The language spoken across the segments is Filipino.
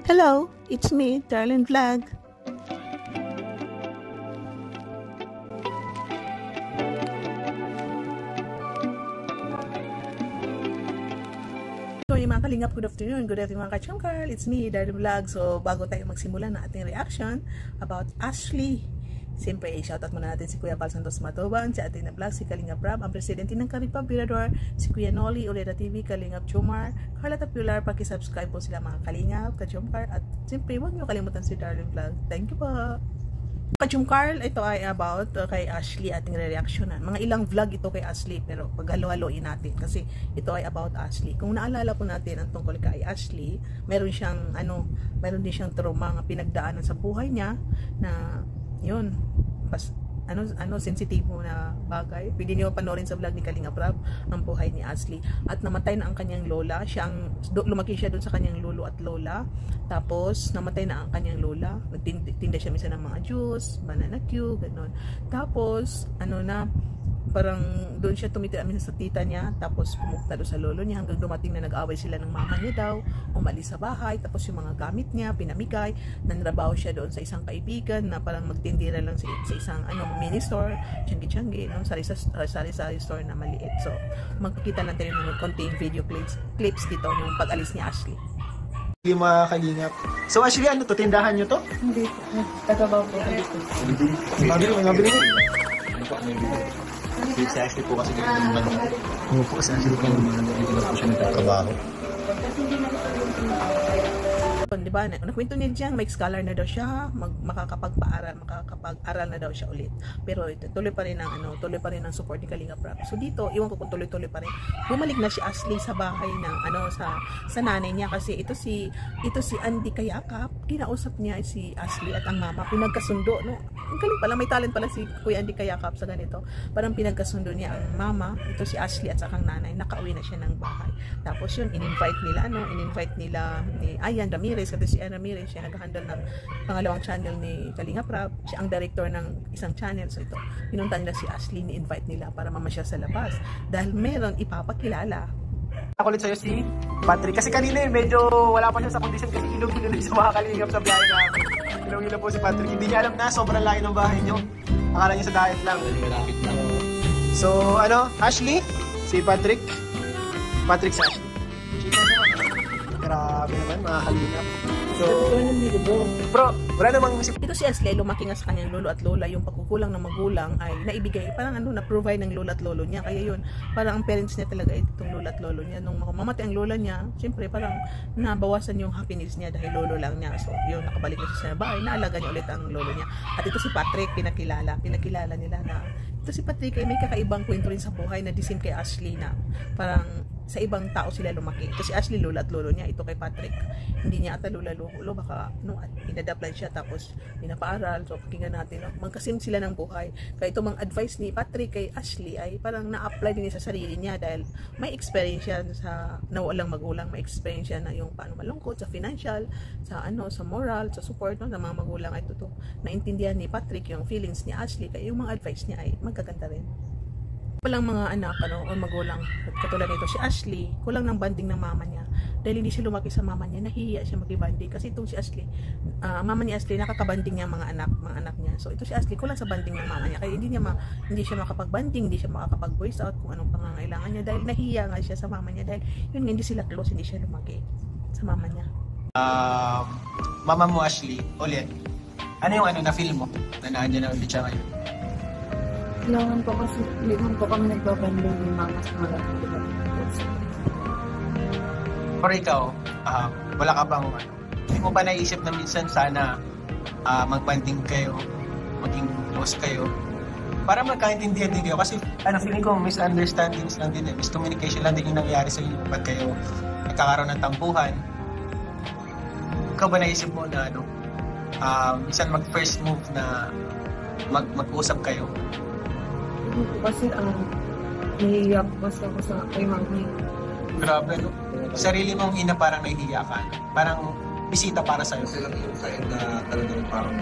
Hello, it's me, Darlene Vlog. So yung mga kalingap, good afternoon mga kachongkarl, it's me, Darlene Vlog. So bago tayo magsimula na ating reaction about Ashley, siyempre shoutout muna natin si Kuya Val Santos Matubang, si Atin na Vlog, si Kalingap Rab, ang presidente ng Karipa Birador, si Kuya Noli, Oleda TV, Kalingap Chumar, Carla Tapular, pakisubscribe po sila mga kalingap, kachongkarl, at siyempre huwag nyo kalimutan si Darlene Vlog. Thank you po. Kachongkarl, ito ay about kay Ashley ating re-reactionan. Mga ilang vlog ito kay Ashley, pero paghalo-haloin natin kasi ito ay about Ashley. Kung naalala po natin ang tungkol kay Ashley, meron din siyang trauma nga pinagdaanan sa buhay niya na yun, sensitibo na bagay. Pwede niyo panoorin sa vlog ni Kalingap Rab ang buhay ni Ashley. At namatay na ang kanyang lola. Lumaki siya doon sa kanyang lolo at lola. Tapos namatay na ang kanyang lola. Nagtinda siya minsan ng mga juice, banana Q, gano'n. Tapos parang doon siya tumitira minsan sa tita niya, tapos pumunta doon sa lolo niya hanggang dumating na nag-away sila ng mama niya daw, umalis sa bahay, tapos yung mga gamit niya pinamigay, nanrabaho siya doon sa isang kaibigan na parang magtindira lang sa isang mini store, tiyanggi-tiyanggi, sari-sari store na maliit. So magkikita lang tayo ng konting video clips dito yung pag-alis ni Ashley. Yung mga kalingap. So Ashley, ano to? Tindahan nyo to? Hindi. Tagabaw po. Mabili mo. Si Ashley po kasi dito naman. Ano po si Ashley po naman po siya nagtatrabaho. Diba? Nakwento niya dyan, may scholar na daw siya, makakapag-aral na daw siya ulit. Pero tuloy pa rin ang support ni Kalingap Rab. So dito, iwan ko kung tuloy-tuloy pa rin. Bumalik na si Ashley sa bahay ng sa nanay niya kasi ito si Andy Kayakap, kinausap niya si Ashley at ang mama, pinagkasundo, no? Ang galing pala, may talent pala si Kuya Andy Kayakap sa ganito. Parang pinagkasundo niya ang mama, ito si Ashley at sakang nanay, nakauwi na siya ng bahay. Tapos yun, in-invite nila ni Ayan Ramirez, kasi si Ayan Ramirez, siya nag-handle ng pangalawang channel ni Kalingap Rab, siya ang director ng isang channel. So ito, pinunta nila si Ashley, ni-invite nila para mamasyal sa labas dahil meron ipapakilala. Ako ulit sa'yo si Patrick. Kasi kanina medyo wala pa siya sa kondisyon kasi ilog-ilog sa mga kalingap sa biyahe namin. Ilog-ilog po si Patrick. Hindi niya alam na sobrang laki ng bahay niyo. Akala niya sa diet lang. So Ashley, si Patrick. Patrick sa Ashley. Grabe naman mga kalingap. So, bro, wala namang ito si Ashley, lumaki nga sa kanyang lolo at lola. Yung pagkukulang ng magulang ay naibigay, parang na-provide ng lola at lolo niya. Kaya yun, parang ang parents niya talaga itong lola at lolo niya. Nung mamatay ang lola niya, siyempre parang nabawasan yung happiness niya dahil lolo lang niya. So yun, nakabalik na siya sa bahay, naalaga niya ulit ang lolo niya. At ito si Patrick, pinakilala nila na ito si Patrick ay may kakaibang kwento rin sa buhay na disim kay Ashley na parang sa ibang tao sila lumaki. Ito si Ashley, lola at lolo niya. Ito kay Patrick, hindi niya ata lola lolo, baka inadapt siya tapos pinapaaral. So pakinggan natin, magkasim sila ng buhay. Kaya ito mga advice ni Patrick kay Ashley ay parang na-apply din sa sarili niya dahil may experience siya sa nawalang magulang, may experience siya na yung paano malungkot sa financial, sa moral, sa support ng mga magulang. Ay totoo, naintindihan ni Patrick yung feelings ni Ashley, kaya yung mga advice niya ay magaganda rin. Walang mga anak o magulang katulad nito si Ashley, kulang ng banding ng mama niya dahil hindi siya lumaki sa mama niya, nahihiya siya mag-banding kasi itong si Ashley, mama ni Ashley nakakabanding niya mga anak niya. So ito si Ashley kulang sa banding ng mama niya, kaya hindi siya makakapag-banding, hindi siya makakapag-voice out kung anong pangangailangan niya dahil nahihiya nga siya sa mama niya dahil yun, hindi sila close, hindi siya lumaki sa mama niya. mama mo Ashley, ulit. Ano yung na-feel mo na nandiyan na ulit siya ngayon? Kailangan po kasi kailangan po kami nagbabanding ni mama sa mga Pero ikaw, wala ka bang hindi mo ba naisip na minsan sana magbanding kayo, maging close kayo para magkaintindihan din kayo? Kasi feeling ko misunderstandings lang din, miscommunication lang din yung nangyayari sa inyo. Ba't kayo nagkakaroon ng tampuhan? Ikaw ba naisip mo na minsan mag-first move na mag-usap kayo? Kasi nahihiya po kasi ako sa kay mami. Grabe, no? Sarili mong ina parang nahihiya ka. Parang bisita para sa'yo. Sila yung side na talagang parang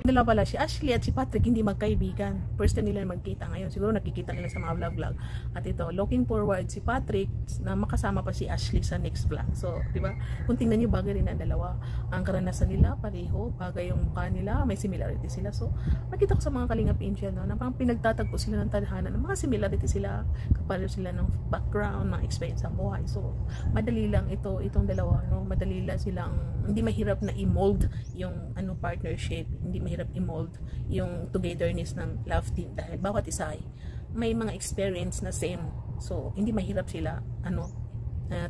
Dala pala si Ashley at si Patrick hindi magkaibigan. First time nila magkita ngayon. Siguro nakikita nila sa mga vlog. At ito, looking forward si Patrick na makasama pa si Ashley sa next vlog. So, di ba? Kung tingnan niyo, bagay rin ang dalawa. Ang karanasan nila, pareho. Bagay yung mukha nila, may similarity sila. So, nakita ko sa mga Kalingap Angel, no, na parang pinagtatagpo sila ng tadhana, ng mga similarity sila, kapareho sila ng background, mga experience sa buhay. So, madali lang itong dalawa, no? Madali lang silang, hindi mahirap na i-mold yung partnership, hindi mahirap i-mold yung togetherness ng love team dahil bawat isa ay may mga experience na same. So, hindi mahirap sila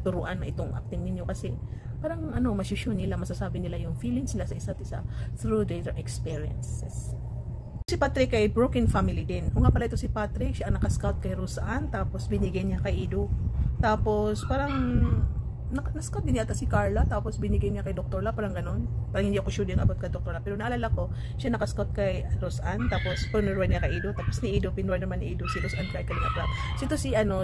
turuan na itong acting ninyo kasi parang masusyo nila, masasabi nila yung feelings nila sa isa't isa through their experiences. Si Patrick ay broken family din. O nga pala ito si Patrick, siya ang nakascout kay Roseanne, tapos binigay niya kay Ido. Tapos parang na-scout din yata si Carla, tapos binigay niya kay Dr. La, parang ganon. Parang hindi ako sure din about kay Dr. La, pero naalala ko, siya nakascout kay Roseanne, tapos pinurwan niya kay Ido, tapos ni Ido, pinurwan naman ni Ido si Roseanne kay Kalingap Rap. So ito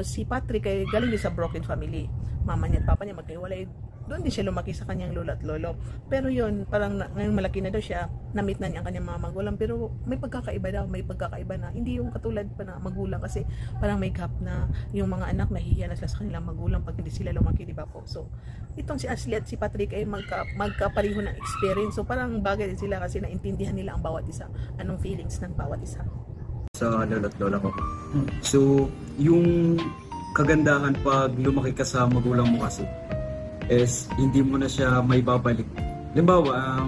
si Patrick ay galing din sa broken family. Mama niya at papa niya magkahiwalay. Doon din siya lumaki sa kanyang lolo at lolo. Pero yun, parang ngayong malaki na daw siya, na-meet na niya ang kanyang mga magulang. Pero may pagkakaiba na hindi yung katulad pa na magulang kasi parang may gap na yung mga anak nahihiya na sila sa kanilang magulang pag hindi sila lumaki, di ba po? So, itong si Ashley at si Patrick ay magkapareho ng experience. So, parang bagay din sila kasi naintindihan nila ang bawat isa. Anong feelings ng bawat isa. Sa lolo at lola ko. So, yung kagandahan pag lumaki ka sa magulang mo kasi is hindi mo na siya may babalik. Halimbawa,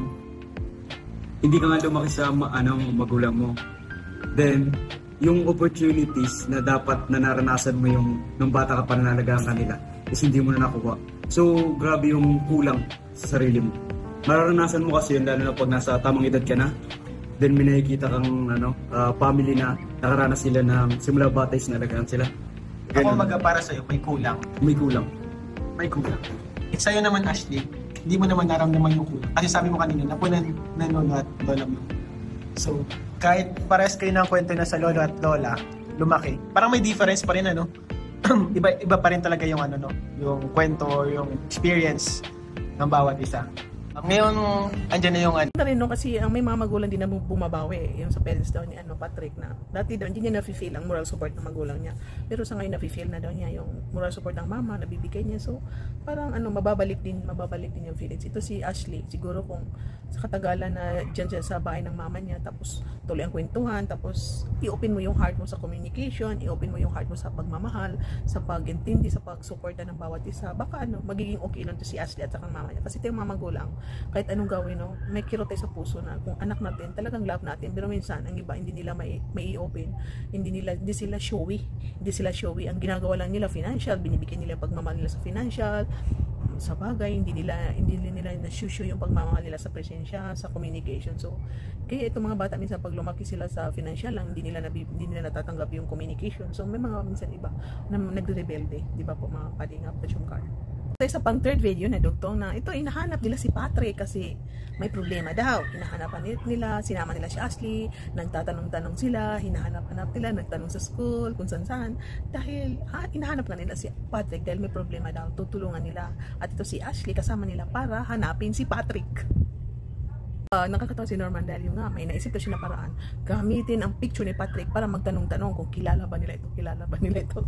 hindi ka nga lumaki sa magulang mo. Then, yung opportunities na dapat na naranasan mo yung nung bata ka pa nanalagaan kanila is hindi mo na nakuha. So, grabe yung kulang sa sarili mo. Mararanasan mo kasi yun lalo na pag nasa tamang edad ka na. Then, may nakikita kang family na nakaranas sila ng simula bata is nalagaan sila. Ako para sa'yo, may kulang. May kulang. May kulang. Sa'yo naman, Ashley, hindi mo naman naramdaman yung kulang. Kasi sabi mo kanina, napunan na lolo at lola mo. So, kahit pares kayo ng kwento na sa lolo at lola, lumaki, parang may difference pa rin, iba pa rin talaga yung yung kwento, yung experience ng bawat isa. Ngayon, andyan na yung rin kasi ang may mga magulang din na bumabawi yung sa parents daw ni Patrick na dati daw hindi niya nafe-feel ang moral support ng magulang niya, pero sa ngayon nafe-feel na daw niya yung moral support ng mama na bibigay niya. So parang mababalik din yung feelings. Ito si Ashley, siguro kung sa katagalan na dyan sa bahay ng mama niya, tapos tuloy ang kwentuhan, tapos i-open mo yung heart mo sa communication, i-open mo yung heart mo sa pagmamahal, sa pag-intindi, sa pag-suporta ng bawat isa, baka magiging okay lang to si Ashley at saka mama niya. Kasi ito yung mga magulang, kahit anong gawin, may kirot tayo sa puso na kung anak natin, talagang love natin, pero minsan ang iba hindi nila may i-open, hindi sila showy, ang ginagawa lang nila financial, binibigyan nila pagmamahal nila sa financial, sa bagay, hindi nila na-show yung pagmamahal nila sa presensya, sa communication. So kaya itong mga bata minsan pag lumaki sila sa financial lang, hindi nila natatanggap yung communication. So may mga minsan iba na nagre-rebelde, di ba po mga Kalingap at yung car. Sa pang third video na dugtong na ito, inahanap nila si Patrick kasi may problema daw. Hinahanapan nila, sinama nila si Ashley, nagtatanong-tanong sila, hinahanap-hanap nila, nagtanong sa school, kung saan-saan. Dahil inahanap nga nila si Patrick dahil may problema daw, tutulungan nila. At ito si Ashley kasama nila para hanapin si Patrick. Nakakatawa si Norman dahil yung may naisip na siya na paraan gamitin ang picture ni Patrick para magtanong-tanong kung kilala ba nila ito.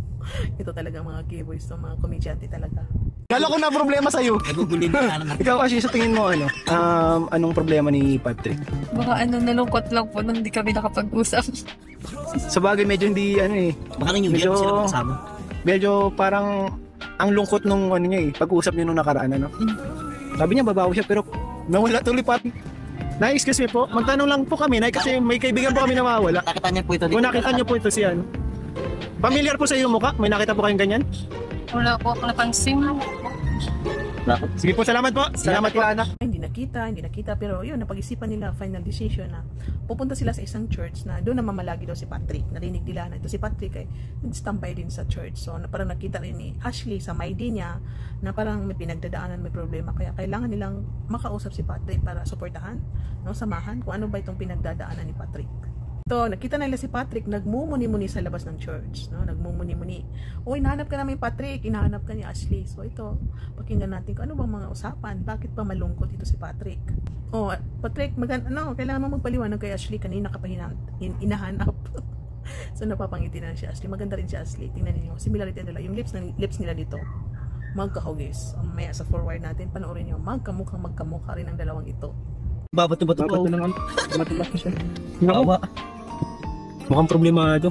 Ito talaga mga gay-boys, mga komedyante talaga. Kala ko na problema sa'yo. Ikaw kasi sa tingin mo anong problema ni Patrick? Baka nalungkot lang po nung hindi kami nakapag-usap. Sa bagay medyo hindi baka rin yung medyo, sila kasama. Medyo parang ang lungkot nung niya pag-usap niyo nung nakaraan Sabi niya babawi siya pero nawala tuloy pa. Na-excuse me po, magtanong lang po kami kasi may kaibigan po kami na mawawala. Nakita niyo po ito. Kung nakita niyo po ito si Familiar po sa iyo mukha? May nakita po kayong ganyan? Wala po ako napansin. Sige po, salamat po. Salamat po. Hindi nakita, pero yun, napag-isipan nila, final decision na pupunta sila sa isang church na doon na mamalagi daw si Patrick. Narinig nila na ito si Patrick ay nagstampay din sa church. So parang nakita rin ni Ashley sa may day niya na parang may pinagdadaanan, may problema, kaya kailangan nilang makausap si Patrick para suportahan, samahan kung ano ba itong pinagdadaanan ni Patrick. To, nakita nila si Patrick, nagmumuni-muni sa labas ng church, no? Nagmumuni-muni. O, hinahanap ka namin Patrick, hinahanap ka ni Ashley. So, ito, pakinggan natin kung ano bang mga usapan. Bakit pa malungkot ito si Patrick? O, Patrick, kailangan mo magpaliwanag kay Ashley. Kanina ka pa hinahanap. So, napapangiti na si Ashley. Maganda rin si Ashley. Tingnan niyo, similarity nila. Yung lips nila dito, magkahugis. Maya sa forward natin, panoorin niyo, magkamukha rin ang dalawang ito. Babato-bato na nga. Babato-bato siya. Nawa. Mukhang problema ito.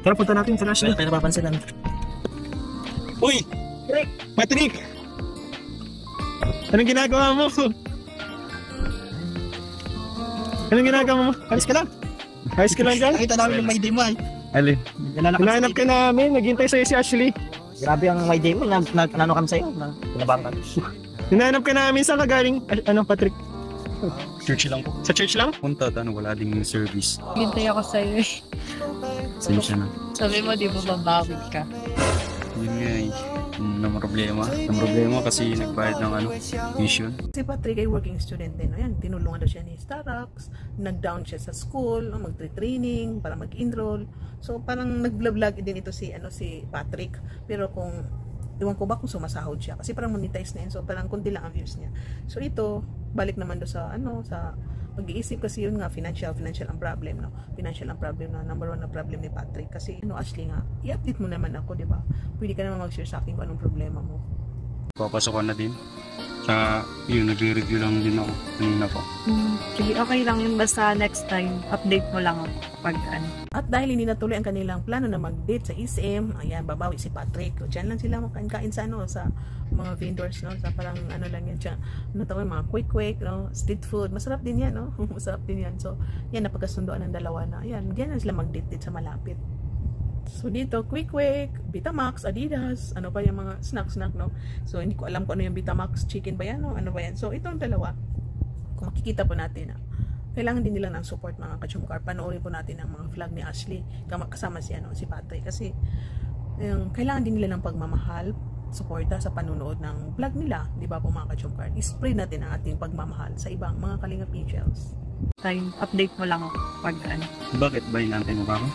Tara, punta natin sa Ashley. Kaya napapansin lang. Uy! Patrick! Anong ginagawa mo? Anong ginagawa mo? Alis ka lang. Alis ka lang dyan. Nakita namin yung may day mo ay. Alin? Hinahanap ka namin. Naghintay sa'yo si Ashley. Grabe ang may day mo. Nano kami sa'yo. Pinabangan. Hinahanap ka namin. Saan ka galing? Patrick? Church lang po. Sa church lang? Punta, wala ding service. Hintay ako sa'yo eh. Sensya na. Sabi mo, di mo babawi ka. Yun nga eh. Ang problema kasi nagbayad ng tuition. Si Patrick ay working student din. Ayan, tinulungan daw siya ni Starbucks. Nag-down siya sa school, mag-training para mag-enroll. So parang nag-vlog din ito si Patrick. Pero iwan ko ba kung sumasahod siya kasi parang monetize na yun. So parang kunti lang ang views niya. So ito, balik naman do sa sa pag-iisip kasi yun nga financial ang problem, no. Financial ang problem na number one na problem ni Patrick kasi Ashley nga, i-update mo naman ako, 'di ba? Pwede ka naman mag-share sa akin kung anong problema mo. Papasok na din. Yun, nag-review lang din ako kanina po. Sige, okay lang yun. Basta next time, update mo lang ako pag At dahil hindi natuloy ang kanilang plano na mag-date sa SM, ayan, babawi si Patrick. O, dyan lang sila makain sa sa mga vendors, no? Sa parang lang yan dyan. Mga quick, no? Street food. Masarap din yan, no? Masarap din yan. So, yan, napagkasundoan ng dalawa na. Ayan, dyan lang sila mag-date sa malapit. So dito, Quick, Betamax, Adidas, ano pa yung mga snack, no? So hindi ko alam kung ano yung Betamax, chicken ba yan o ano ba yan. So itong dalawa, kung makikita po natin, kailangan din nila ng support mga kachumkar. Panoorin po natin ang mga vlog ni Ashley, kasama si Patrick. Kasi kailangan din nila ng pagmamahal, suporta sa panunood ng vlog nila, di ba po mga kachumkar? I-spread natin ang ating pagmamahal sa ibang mga Kalingap Angels. time, update mo lang ako pag Bakit ba inantay mo ba ako?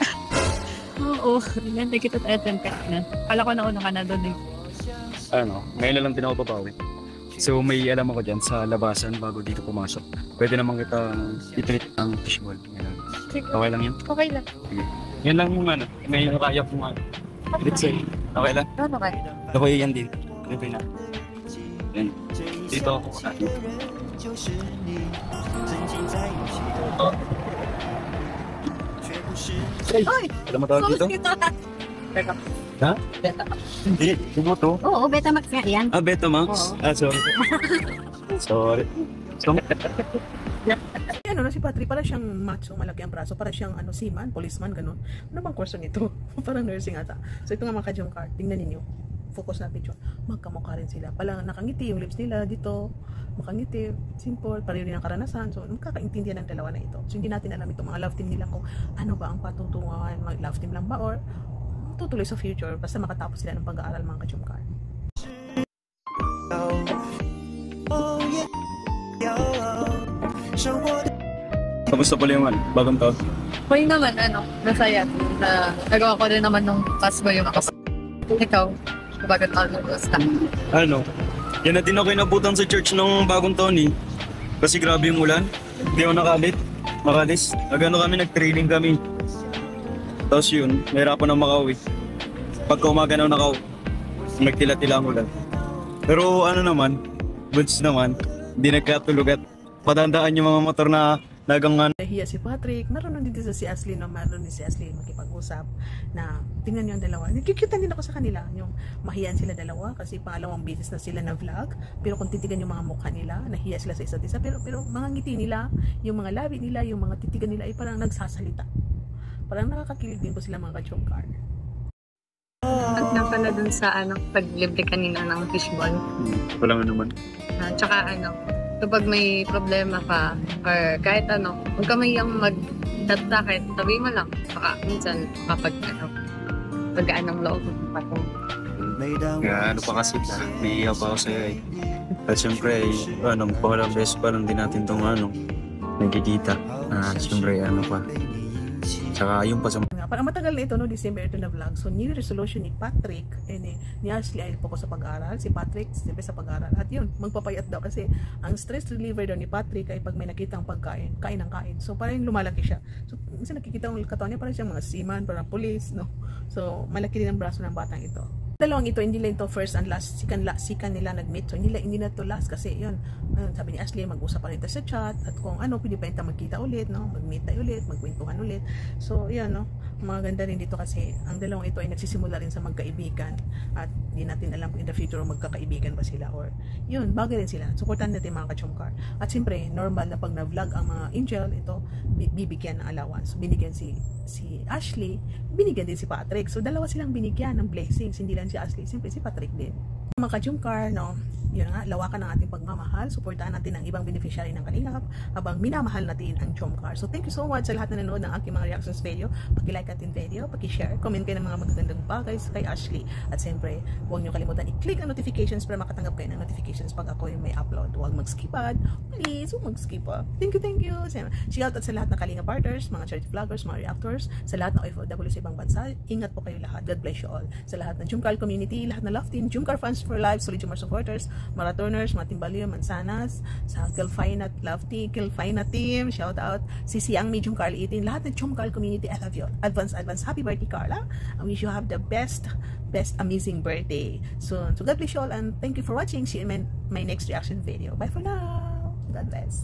Oo, hindi kita attend ka na. Kala ko nauna ka na doon eh. Ngayon na lang din ako papawi. So may alam ako dyan sa labasan bago dito pumasok. Pwede naman kita i-treat ang fishball. Okay lang yun? Okay lang. Sige. Yan lang yung may nakaya kong let's say, okay lang? Okay. Okay yan din. Pwede na. Yan. Dito ako. Ay! Alam mo tawag dito? Teka. Ha? Beta. Hindi, sumo to. Oo, Betamax nga yan. Betamax? Oo. Sorry. Sorry. Na si Patrick, para siyang macho, malaki ang braso, para siyang seaman, policeman, ganun. Ano bang kurso nito? Parang nursing ata. So ito nga mga ka-jump card, tingnan ninyo. Focus na picture. Magkamukha rin sila. Pala nakangiti yung lips nila dito. Makangiti, simple, pareho din ang karanasan. So magkakaintindihan ng dalawa na ito. So hindi natin alam itong mga love team nila kung ano ba ang patutunguhan, mag-love team lang ba or tutuloy sa future basta makatapos sila ng pag-aaral mga ka-jump card. Kamusta pala yung bagong taon? Okay naman, masaya. Nagawa ko rin naman nung pass ko yung ako. Ikaw, bagong taon mo gusto. Yan na din ako inabutan sa church nung bagong taon eh. Kasi grabe yung ulan. Hindi ako makalis. Kami, nag-training kami. Tapos yun, mahirapan na makauwi. Pagka umaga na nakauwi, nagtila-tila ang ulan. Pero goods naman, hindi nagkatulog at patandaan yung mga motor na nagang Nahiya si Patrick, marunong din si Ashley, marunong din si Ashley makipag-usap na tingnan niyo ang dalawa. Nagkikitan din ako sa kanila, yung mahiyan sila dalawa kasi pangalawang beses na sila na vlog. Pero kung titigan yung mga mukha nila, nahiya sila sa isa't isa. Pero mga ngiti nila, yung mga labi nila, yung mga titigan nila ay parang nagsasalita. Parang nakakakilig din po sila mga ka-jump card. At na pala dun sa paglibre kanina ng fishball. Wala nga naman. Tsaka kapag may problema ka or kahit huwag ka mayang mag-chat-takit, sabihin mo lang. Saka minsan kapag pagkaan ng loob pa ko. Kaya pa kasi may iyaw pa ako sa'yo eh. At syempre, pahalang beses pa lang din natin itong nagkikita. Syempre, pa. Tsaka yung pa sa Parang matagal na ito, no, December ito na vlog. So, new resolution ni Patrick and ni Ashley ay focus sa pag-aaral. Si Patrick, siyempre sa pag-aaral. At yun, magpapayat daw kasi ang stress reliever daw ni Patrick ay pag may nakitang pagkain, kain ng kain. So, parang lumalaki siya. So, minsan nakikita ang katawan niya, parang siyang mga seaman, parang police, no? So, malaki din ang braso ng batang ito. Dalawang ito, hindi lang ito first and last. Sikan nila nag-meet. So, hindi na ito last kasi yun. Sabi ni Ashley, mag-usap pa rin sa chat. At kung ano, pwede pa rin magkita ulit, no? Mag-meet tayo ulit, magkwentuhan ulit. So, yun, no? Maganda rin dito kasi ang dalawang ito ay nagsisimula rin sa magkaibigan. At di natin alam kung in the future magkakaibigan ba sila or yun, bagay rin sila. Supportan natin mga ka-chumkar. At siyempre, normal na pag na-vlog ang mga angel, ito, bibigyan ng allowance. Binigyan si Ashley, binigyan din si Patrick. So, dalawa silang binigyan ng blessings. Hindi lang si Ashley, siyempre si Patrick din. Mga ka-chumkar, no? Yun nga, lawakan ng ating pagmamahal. Suportahan natin ang ibang beneficiary ng Kalingap habang minamahal natin ang Chumkar. So, thank you so much sa lahat na nanonood ng aking mga reactions video. Paki-like ating video, paki-share, comment kayo ng mga magagandang bagay kay Ashley. At siyempre, huwag nyo kalimutan i-click ang notifications para makatanggap kayo ng notifications pag ako yung may upload. Huwag mag-skip ad. Please, huwag mag-skip ad. Thank you. Shout out sa lahat ng Kalingap partners, mga charity vloggers, mga reactors, sa lahat ng OFW sa ibang bansa. Ingat po kayo lahat. God bless you all. Sa lahat ng Chumkar community, lahat ng love team, Chumkar fans for life, Solid Chumkar supporters, marathoners, mga Timbalyo, Mansanas, sa Kilfaina Love Team, Kilfaina Team, shout out, si Siang Mi Chumkar Itin, lahat ng Chumkar community, I love you. Advance, happy birthday, Carla. I wish you have the best amazing birthday soon. So God bless you all and thank you for watching. See you in my next reaction video. Bye for now. God bless.